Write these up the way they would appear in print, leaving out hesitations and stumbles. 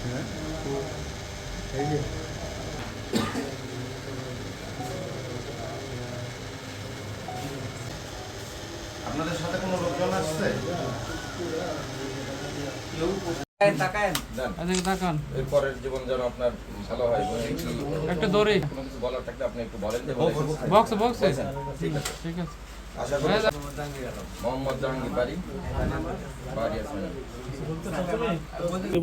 হ্যাঁ, এই যে আপনাদের সাথে কোনো লোকজন আসছে? কেউ তাকান এর পরের জীবন যেন আপনার ভালো হয় এবং একটা দৌড়ি কোনো কিছু বলার থাকলে আপনি একটু বলেন যে বক্স বক্স ঠিক আছে। ঠিক আছে আশা করি মোহাম্মদ জাহাঙ্গীর বাড়ি আছে।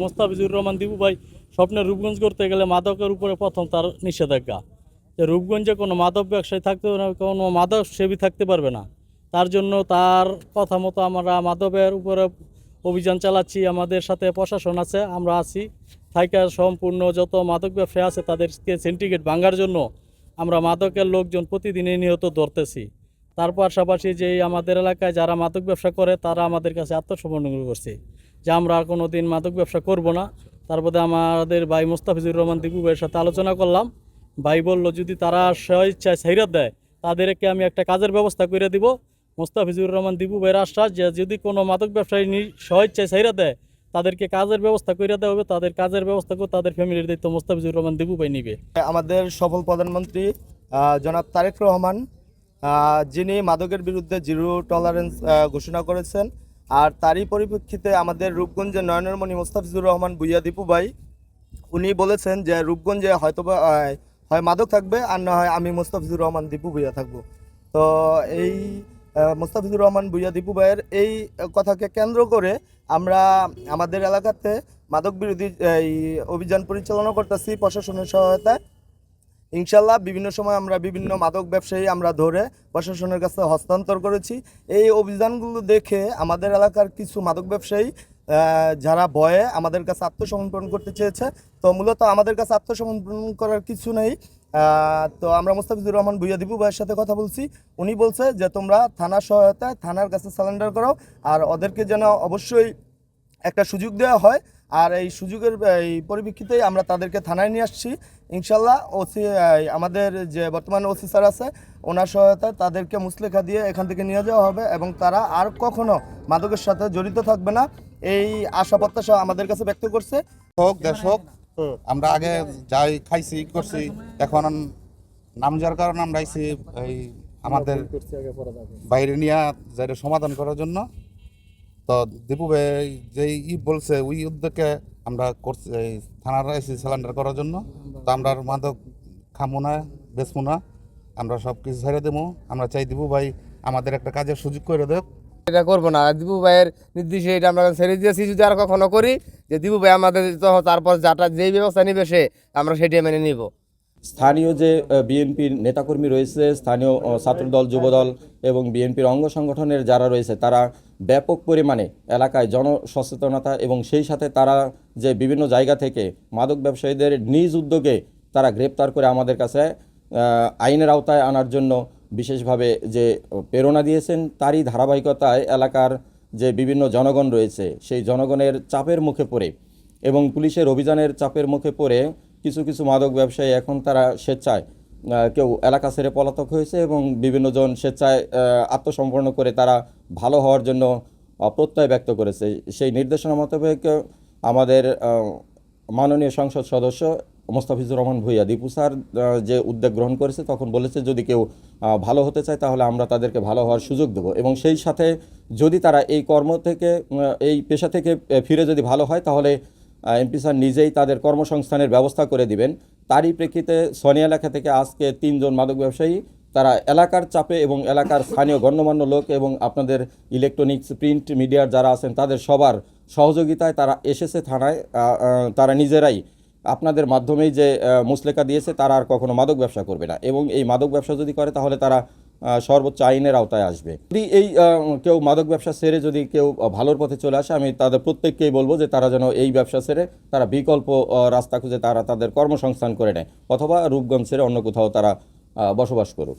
মোস্তাফিজুর রহমান দিবু ভাই স্বপ্নের রূপগঞ্জ করতে গেলে মাদকের উপরে প্রথম তার নিষেধাজ্ঞা, যে রূপগঞ্জে কোনো মাদক ব্যবসায়ী থাকতে না, কোনো মাদক সেবী থাকতে পারবে না। তার জন্য তার কথা মতো আমরা মাদকের উপরে অভিযান চালাচ্ছি। আমাদের সাথে প্রশাসন আছে, আমরা আছি থাইকা সম্পূর্ণ যত মাদক ব্যবসায়ী আছে তাদেরকে সিন্ডিকেট ভাঙার জন্য আমরা মাদকের লোকজন প্রতিদিনই নিহত ধরতেছি। তার পাশাপাশি যে আমাদের এলাকায় যারা মাদক ব্যবসা করে তারা আমাদের কাছে আত্মসমর্পণ করছে যে আমরা আর কোনো দিন মাদক ব্যবসা করব না। তারপরে আমাদের ভাই মোস্তাফিজুর রহমান দিবু ভাইয়ের সাথে আলোচনা করলাম। ভাই বলল যদি তারা স্বেচ্ছায় ছাইরা দেয় তাদেরকে আমি একটা কাজের ব্যবস্থা করে দিব। মোস্তাফিজুর রহমান দিবু ভাইয়ের আশ্বাস যে যদি কোনো মাদক ব্যবসায়ী স্বেচ্ছায় ছাইরা দেয় তাদেরকে কাজের ব্যবস্থা করে দেওয়া হবে, তাদের কাজের ব্যবস্থা করে তাদের ফ্যামিলির দায়িত্ব মোস্তাফিজুর রহমান দিবু ভাই নিবে। আমাদের সফল প্রধানমন্ত্রী জনাব তারেক রহমান, যিনি মাদকের বিরুদ্ধে জিরো টলারেন্স ঘোষণা করেছেন, আর তারই পরিপ্রেক্ষিতে আমাদের রূপগঞ্জের নয়নরমণি মোস্তাফিজুর রহমান ভূঁইয়া দীপু ভাই উনি বলেছেন যে রূপগঞ্জে হয়তোবা হয় মাদক থাকবে আর না হয় আমি মোস্তাফিজুর রহমান দীপু ভূঁইয়া থাকবো। তো এই মোস্তাফিজুর রহমান ভূঁইয়া দীপু ভাইয়ের এই কথাকে কেন্দ্র করে আমরা আমাদের এলাকাতে মাদক বিরোধী এই অভিযান পরিচালনা করতেছি প্রশাসনের সহায়তায়। ইনশাল্লাহ বিভিন্ন সময় আমরা বিভিন্ন মাদক ব্যবসায়ী আমরা ধরে প্রশাসনের কাছে হস্তান্তর করেছি। এই অভিযানগুলো দেখে আমাদের এলাকার কিছু মাদক ব্যবসায়ী যারা ভয়ে আমাদের কাছে আত্মসমর্পণ করতে চেয়েছে, তো মূলত আমাদের কাছে আত্মসমর্পণ করার কিছু নেই। তো আমরা মোস্তাফিজুর রহমান ভূঁইয়া দীপু ভাইয়ের সাথে কথা বলছি, উনি বলছে যে তোমরা থানার সহায়তায় থানার কাছে সারেন্ডার করো, আর ওদেরকে যেন অবশ্যই একটা সুযোগ দেওয়া হয়। আর এই সুযোগের এই পরিপ্রেক্ষিতেই আমরা তাদেরকে থানায় নিয়ে আসছি। ইনশাল্লাহ ওসি আমাদের যে বর্তমান ওসি স্যার আছে ওনার সহায়তায় তাদেরকে মুচলেখা দিয়ে এখান থেকে নিয়ে যাওয়া হবে এবং তারা আর কখনো মাদকের সাথে জড়িত থাকবে না, এই আশা প্রত্যাশা আমাদের কাছে ব্যক্ত করছে। হোক দেশ হোক, আমরা আগে যাই খাইছি করছি, এখন নাম যাওয়ার কারণে আমরা আইছি এই আমাদের বাইরে নিয়ে যাই সমাধান করার জন্য। তো দীপু ভাই যেই বলছে ওই উদ্যোগে আমরা করছি এই থানার আইসি সিলিন্ডার করার জন্য। তো আমরা আর মাদক খামো না, বেচবো না, আমরা সব কিছু ছেড়ে দেবো। আমরা চাই দীপু ভাই আমাদের একটা কাজের সুযোগ করে দেব। এটা করবো না, দীপু ভাইয়ের নির্দেশে এটা আমরা ছেড়ে দিয়েছি। যদি আর কখনো করি যে দীপু ভাই আমাদের তারপর যাটা যেই ব্যবস্থা নিবে সে আমরা সেটাই মেনে নিব। স্থানীয় যে বিএনপির নেতাকর্মী রয়েছে, স্থানীয় ছাত্রদল, যুবদল এবং বিএনপির অঙ্গ সংগঠনের যারা রয়েছে তারা ব্যাপক পরিমাণে এলাকায় জনসচেতনতা এবং সেই সাথে তারা যে বিভিন্ন জায়গা থেকে মাদক ব্যবসায়ীদের নিজ উদ্যোগে তারা গ্রেপ্তার করে আমাদের কাছে আইনের আওতায় আনার জন্য বিশেষভাবে যে প্রেরণা দিয়েছেন, তারই ধারাবাহিকতায় এলাকার যে বিভিন্ন জনগণ রয়েছে সেই জনগণের চাপের মুখে পড়ে এবং পুলিশের অভিযানের চাপের মুখে পড়ে কিছু কিছু মাদক ব্যবসায়ী এখন তারা স্বেচ্ছায় কেউ এলাকা ছেড়ে পলাতক হয়েছে এবং বিভিন্ন জন স্বেচ্ছায় আত্মসমর্পণ করে তারা ভালো হওয়ার জন্য প্রত্যয় ব্যক্ত করেছে। সেই নির্দেশনা মোতাবেক আমাদের মাননীয় সংসদ সদস্য মোস্তাফিজুর রহমান ভূঁইয়া দীপু স্যার যে উদ্যোগ গ্রহণ করেছে, তখন বলেছে যদি কেউ ভালো হতে চায় তাহলে আমরা তাদেরকে ভালো হওয়ার সুযোগ দেব এবং সেই সাথে যদি তারা এই কর্ম থেকে এই পেশা থেকে ফিরে যদি ভালো হয় তাহলে এমপি স্যার নিজেই তাদের কর্মসংস্থানের ব্যবস্থা করে দিবেন। তারই প্রেক্ষিতে সোনিয়া এলাকা থেকে আজকে 3 জন মাদক ব্যবসায়ী তারা এলাকার চাপে এবং এলাকার স্থানীয় গণ্যমান্য লোক এবং আপনাদের ইলেকট্রনিক্স প্রিন্ট মিডিয়ার যারা আছেন তাদের সবার সহযোগিতায় তারা এসেছে থানায়। তারা নিজেরাই আপনাদের মাধ্যমেই যে মুচলেখা দিয়েছে তারা আর কখনো মাদক ব্যবসা করবে না এবং এই মাদক ব্যবসা যদি করে তাহলে তারা সর্বোচ্চ আইনের আওতায় আসবে। যদি এই কেউ মাদক ব্যবসা ছেড়ে যদি কেউ ভালোর পথে চলে আসে, আমি তাদের প্রত্যেককেই বলবো যে তারা যেন এই ব্যবসা ছেড়ে তারা বিকল্প রাস্তা খুঁজে তারা তাদের কর্মসংস্থান করে নেয় অথবা রূপগঞ্জ ছেড়ে অন্য কোথাও তারা বসবাস করুক।